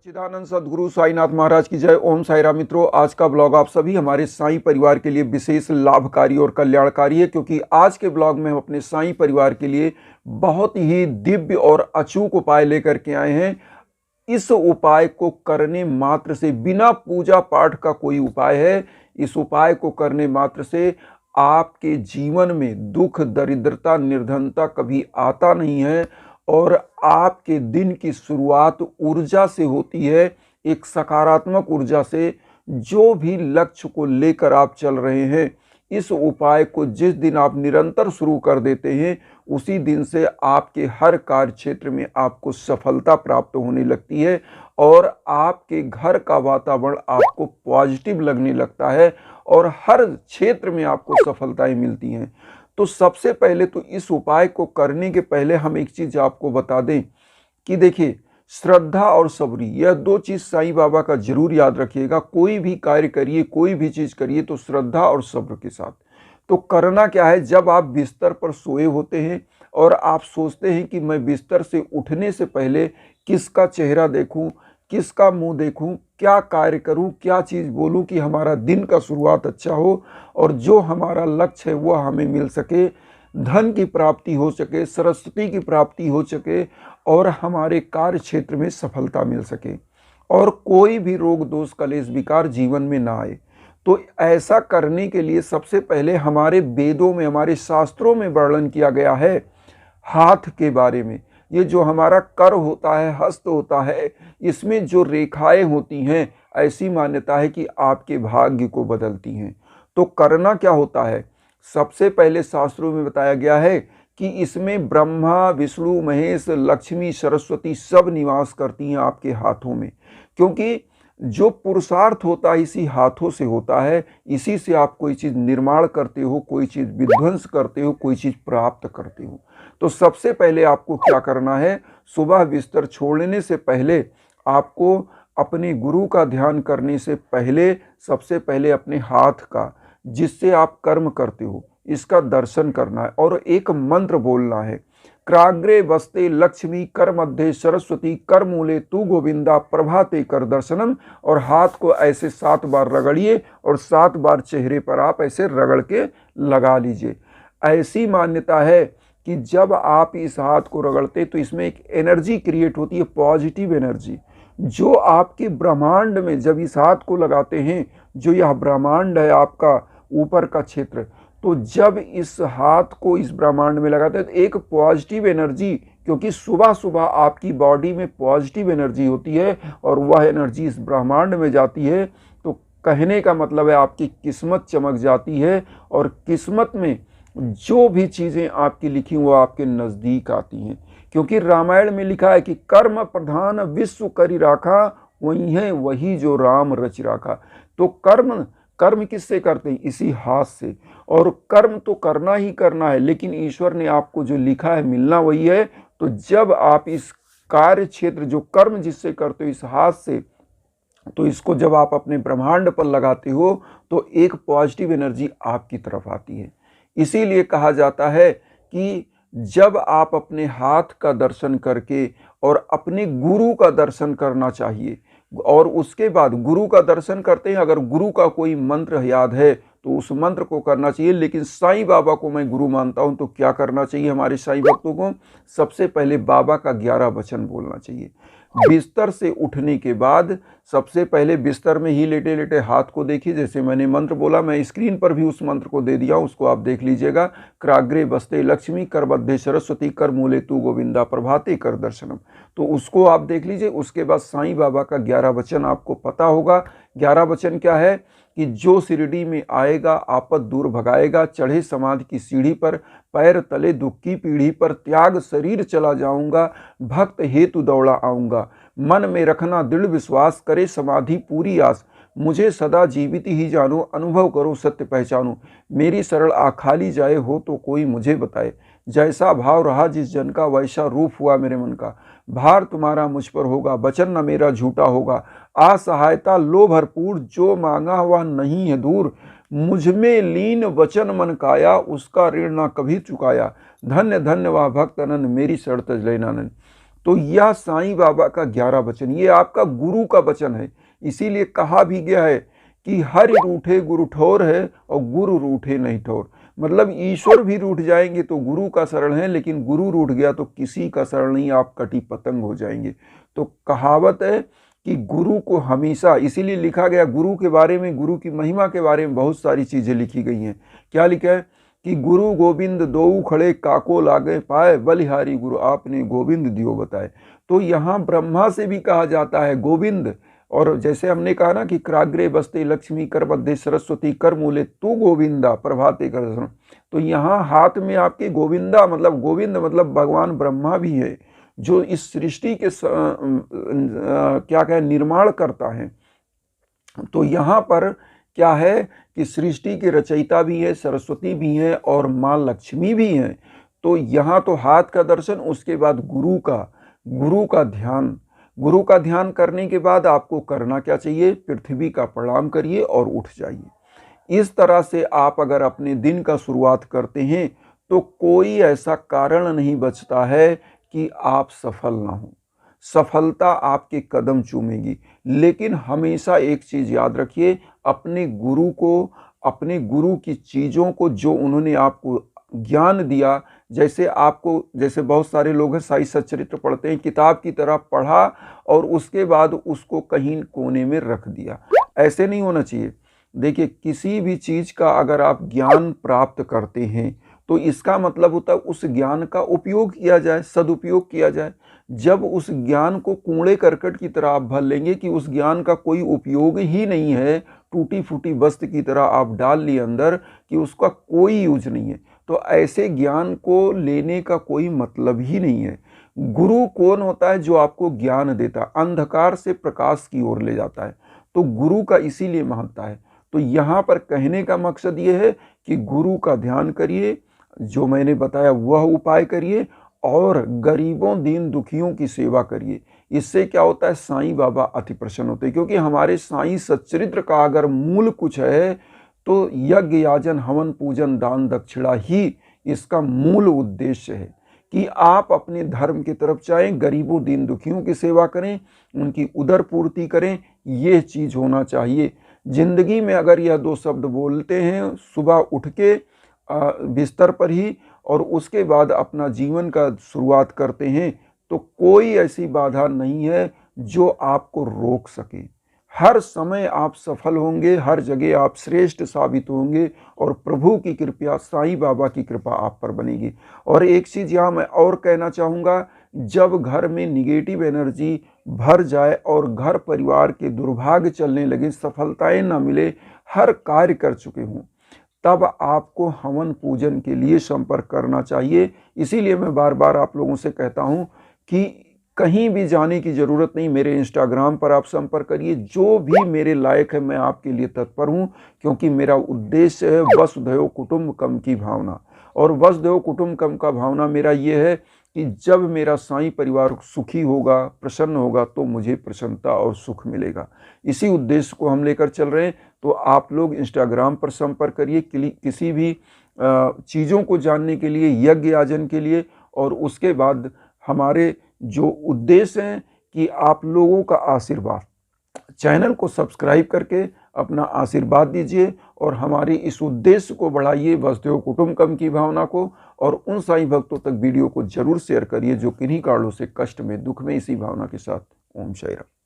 सच्चिदानंद सद्गुरु साईनाथ महाराज की जय। ओम साई राम। मित्रों, आज का ब्लॉग आप सभी हमारे साईं परिवार के लिए विशेष लाभकारी और कल्याणकारी है, क्योंकि आज के ब्लॉग में हम अपने साईं परिवार के लिए बहुत ही दिव्य और अचूक उपाय लेकर के आए हैं। इस उपाय को करने मात्र से, बिना पूजा पाठ का कोई उपाय है, इस उपाय को करने मात्र से आपके जीवन में दुख, दरिद्रता, निर्धनता कभी आता नहीं है और आपके दिन की शुरुआत ऊर्जा से होती है, एक सकारात्मक ऊर्जा से। जो भी लक्ष्य को लेकर आप चल रहे हैं, इस उपाय को जिस दिन आप निरंतर शुरू कर देते हैं, उसी दिन से आपके हर कार्य क्षेत्र में आपको सफलता प्राप्त होने लगती है और आपके घर का वातावरण आपको पॉजिटिव लगने लगता है और हर क्षेत्र में आपको सफलताएं मिलती हैं। तो सबसे पहले तो इस उपाय को करने के पहले हम एक चीज आपको बता दें कि देखिए, श्रद्धा और सब्र, यह दो चीज साईं बाबा का जरूर याद रखिएगा। कोई भी कार्य करिए, कोई भी चीज करिए तो श्रद्धा और सब्र के साथ। तो करना क्या है, जब आप बिस्तर पर सोए होते हैं और आप सोचते हैं कि मैं बिस्तर से उठने से पहले किसका चेहरा देखूं, किसका मुंह देखूं, क्या कार्य करूं, क्या चीज बोलूं कि हमारा दिन का शुरुआत अच्छा हो और जो हमारा लक्ष्य है वह हमें मिल सके, धन की प्राप्ति हो सके, सरस्वती की प्राप्ति हो सके और हमारे कार्य क्षेत्र में सफलता मिल सके और कोई भी रोग दोष कलेश विकार जीवन में ना आए। तो ऐसा करने के लिए सबसे पहले हमारे वेदों में, हमारे शास्त्रों में वर्णन किया गया है हाथ के बारे में। ये जो हमारा कर होता है, हस्त होता है, इसमें जो रेखाएं होती हैं, ऐसी मान्यता है कि आपके भाग्य को बदलती हैं। तो करना क्या होता है, सबसे पहले शास्त्रों में बताया गया है कि इसमें ब्रह्मा, विष्णु, महेश, लक्ष्मी, सरस्वती सब निवास करती हैं आपके हाथों में, क्योंकि जो पुरुषार्थ होता है इसी हाथों से होता है। इसी से आप कोई चीज़ निर्माण करते हो, कोई चीज़ विध्वंस करते हो, कोई चीज़ प्राप्त करते हो। तो सबसे पहले आपको क्या करना है, सुबह बिस्तर छोड़ने से पहले आपको अपने गुरु का ध्यान करने से पहले सबसे पहले अपने हाथ का, जिससे आप कर्म करते हो, इसका दर्शन करना है और एक मंत्र बोलना है। क्राग्रे वस्ते लक्ष्मी कर मध्य सरस्वती कर मूले तू गोविंदा प्रभाते कर दर्शनम। और हाथ को ऐसे 7 बार रगड़िए और 7 बार चेहरे पर आप ऐसे रगड़ के लगा लीजिए। ऐसी मान्यता है कि जब आप इस हाथ को रगड़ते तो इसमें एक एनर्जी क्रिएट होती है, पॉजिटिव एनर्जी, जो आपके ब्रह्मांड में जब इस हाथ को लगाते हैं, जो यह ब्रह्मांड है आपका ऊपर का क्षेत्र, तो जब इस हाथ को इस ब्रह्मांड में लगाते हैं तो एक पॉजिटिव एनर्जी, क्योंकि सुबह सुबह आपकी बॉडी में पॉजिटिव एनर्जी होती है और वह एनर्जी इस ब्रह्मांड में जाती है, तो कहने का मतलब है आपकी किस्मत चमक जाती है और किस्मत में जो भी चीज़ें आपकी लिखी वो आपके नज़दीक आती हैं। क्योंकि रामायण में लिखा है कि कर्म प्रधान विश्व करी राखा, वही है वही जो राम रच राखा। तो कर्म किससे करते हैं, इसी हाथ से। और कर्म तो करना ही करना है, लेकिन ईश्वर ने आपको जो लिखा है मिलना वही है। तो जब आप इस कार्य क्षेत्र, जो कर्म जिससे करते हो इस हाथ से, तो इसको जब आप अपने ब्रह्मांड पर लगाते हो तो एक पॉजिटिव एनर्जी आपकी तरफ आती है। इसीलिए कहा जाता है कि जब आप अपने हाथ का दर्शन करके और अपने गुरु का दर्शन करना चाहिए, और उसके बाद गुरु का दर्शन करते हैं, अगर गुरु का कोई मंत्र याद है तो उस मंत्र को करना चाहिए। लेकिन साईं बाबा को मैं गुरु मानता हूं, तो क्या करना चाहिए हमारे साईं भक्तों को, सबसे पहले बाबा का 11 वचन बोलना चाहिए। बिस्तर से उठने के बाद सबसे पहले बिस्तर में ही लेटे लेटे हाथ को देखिए, जैसे मैंने मंत्र बोला, मैं स्क्रीन पर भी उस मंत्र को दे दिया हूं, उसको आप देख लीजिएगा। क्राग्रे बस्ते लक्ष्मी कर बद्धे सरस्वती कर मूले तू गोविंदा प्रभाते कर दर्शनम। तो उसको आप देख लीजिए। उसके बाद साईं बाबा का 11 वचन आपको पता होगा। 11 वचन क्या है कि जो शिरडी में आएगा आपद दूर भगाएगा, चढ़े समाधि की सीढ़ी पर, पैर तले दुख की पीढ़ी पर, त्याग शरीर चला जाऊंगा, भक्त हेतु दौड़ा आऊंगा, मन में रखना दृढ़ विश्वास, करे समाधि पूरी आस, मुझे सदा जीवित ही जानो, अनुभव करो सत्य पहचानो, मेरी सरल आखाली जाए हो तो कोई मुझे बताए, जैसा भाव रहा जिस जन का वैसा रूप हुआ मेरे मन का, भार तुम्हारा मुझ पर होगा, वचन न मेरा झूठा होगा, असहायता लो भरपूर, जो मांगा हुआ नहीं है दूर, मुझ में लीन वचन मन काया, उसका ऋण ना कभी चुकाया, धन्य धन्य वह भक्त अनन, मेरी शरण तज लेनानन। तो यह साईं बाबा का 11 वचन, ये आपका गुरु का वचन है। इसीलिए कहा भी गया है कि हरि रूठे गुरु ठोर है और गुरु रूठे नहीं ठोर। मतलब ईश्वर भी रूठ जाएंगे तो गुरु का शरण है, लेकिन गुरु रूठ गया तो किसी का शरण नहीं, आप कटी पतंग हो जाएंगे। तो कहावत है कि गुरु को हमेशा, इसीलिए लिखा गया गुरु के बारे में, गुरु की महिमा के बारे में बहुत सारी चीजें लिखी गई हैं। क्या लिखा है कि गुरु गोविंद दोऊ खड़े काको लागे पाए, बलिहारी गुरु आपने गोविंद दियो बताए। तो यहाँ ब्रह्मा से भी कहा जाता है गोविंद, और जैसे हमने कहा ना कि क्राग्रे बसते लक्ष्मी कर बद्धे सरस्वती कर मूले तू गोविंदा प्रभाते कर दर्शन, तो यहाँ हाथ में आपके गोविंदा मतलब गोविंद मतलब भगवान ब्रह्मा भी है, जो इस सृष्टि के क्या कहें निर्माण करता है। तो यहाँ पर क्या है कि सृष्टि के रचयिता भी है, सरस्वती भी है और माँ लक्ष्मी भी है। तो यहाँ तो हाथ का दर्शन, उसके बाद गुरु का ध्यान। गुरु का ध्यान करने के बाद आपको करना क्या चाहिए, पृथ्वी का प्रणाम करिए और उठ जाइए। इस तरह से आप अगर अपने दिन का शुरुआत करते हैं तो कोई ऐसा कारण नहीं बचता है कि आप सफल ना हो। सफलता आपके कदम चूमेगी, लेकिन हमेशा एक चीज याद रखिए, अपने गुरु को, अपने गुरु की चीजों को, जो उन्होंने आपको ज्ञान दिया, जैसे बहुत सारे लोग हैं साई सच्चरित्र पढ़ते हैं, किताब की तरह पढ़ा और उसके बाद उसको कहीं कोने में रख दिया। ऐसे नहीं होना चाहिए। देखिए, किसी भी चीज का अगर आप ज्ञान प्राप्त करते हैं तो इसका मतलब होता है उस ज्ञान का उपयोग किया जाए, सदुपयोग किया जाए। जब उस ज्ञान को कूड़े करकट की तरह आप भर लेंगे कि उस ज्ञान का कोई उपयोग ही नहीं है, टूटी फूटी वस्तु की तरह आप डाल लिए अंदर कि उसका कोई यूज नहीं है, तो ऐसे ज्ञान को लेने का कोई मतलब ही नहीं है। गुरु कौन होता है? जो आपको ज्ञान देता है, अंधकार से प्रकाश की ओर ले जाता है। तो गुरु का इसीलिए महत्ता है। तो यहाँ पर कहने का मकसद ये है कि गुरु का ध्यान करिए, जो मैंने बताया वह उपाय करिए, और गरीबों दीन दुखियों की सेवा करिए। इससे क्या होता है, साईं बाबा अति प्रसन्न होते हैं। क्योंकि हमारे साईं सच्चरित्र का अगर मूल कुछ है तो यज्ञ याजन हवन पूजन दान दक्षिणा ही इसका मूल उद्देश्य है कि आप अपने धर्म की तरफ जाएं, गरीबों दीन दुखियों की सेवा करें, उनकी उदर पूर्ति करें। ये चीज होना चाहिए जिंदगी में। अगर यह 2 शब्द बोलते हैं सुबह उठ के बिस्तर पर ही, और उसके बाद अपना जीवन का शुरुआत करते हैं, तो कोई ऐसी बाधा नहीं है जो आपको रोक सके। हर समय आप सफल होंगे, हर जगह आप श्रेष्ठ साबित होंगे, और प्रभु की कृपा, साईं बाबा की कृपा आप पर बनेगी। और एक चीज़ यहाँ मैं और कहना चाहूँगा, जब घर में निगेटिव एनर्जी भर जाए और घर परिवार के दुर्भाग्य चलने लगे, सफलताएं ना मिले, हर कार्य कर चुके हों, तब आपको हवन पूजन के लिए संपर्क करना चाहिए। इसीलिए मैं बार बार आप लोगों से कहता हूं कि कहीं भी जाने की ज़रूरत नहीं, मेरे इंस्टाग्राम पर आप संपर्क करिए। जो भी मेरे लायक है मैं आपके लिए तत्पर हूं, क्योंकि मेरा उद्देश्य है वसुधैव कुटुंबकम की भावना। और वसुधैव कुटुंबकम का भावना मेरा ये है कि जब मेरा साईं परिवार सुखी होगा, प्रसन्न होगा, तो मुझे प्रसन्नता और सुख मिलेगा। इसी उद्देश्य को हम लेकर चल रहे हैं। तो आप लोग इंस्टाग्राम पर संपर्क करिए किसी भी चीज़ों को जानने के लिए, यज्ञ याजन के लिए। और उसके बाद हमारे जो उद्देश्य हैं कि आप लोगों का आशीर्वाद, चैनल को सब्सक्राइब करके अपना आशीर्वाद दीजिए और हमारी इस उद्देश्य को बढ़ाइए, वसुधैव कुटुंबकम की भावना को। और उन साईं भक्तों तक वीडियो को जरूर शेयर करिए जो किन्हीं कारणों से कष्ट में, दुख में, इसी भावना के साथ। ओम साईं राम।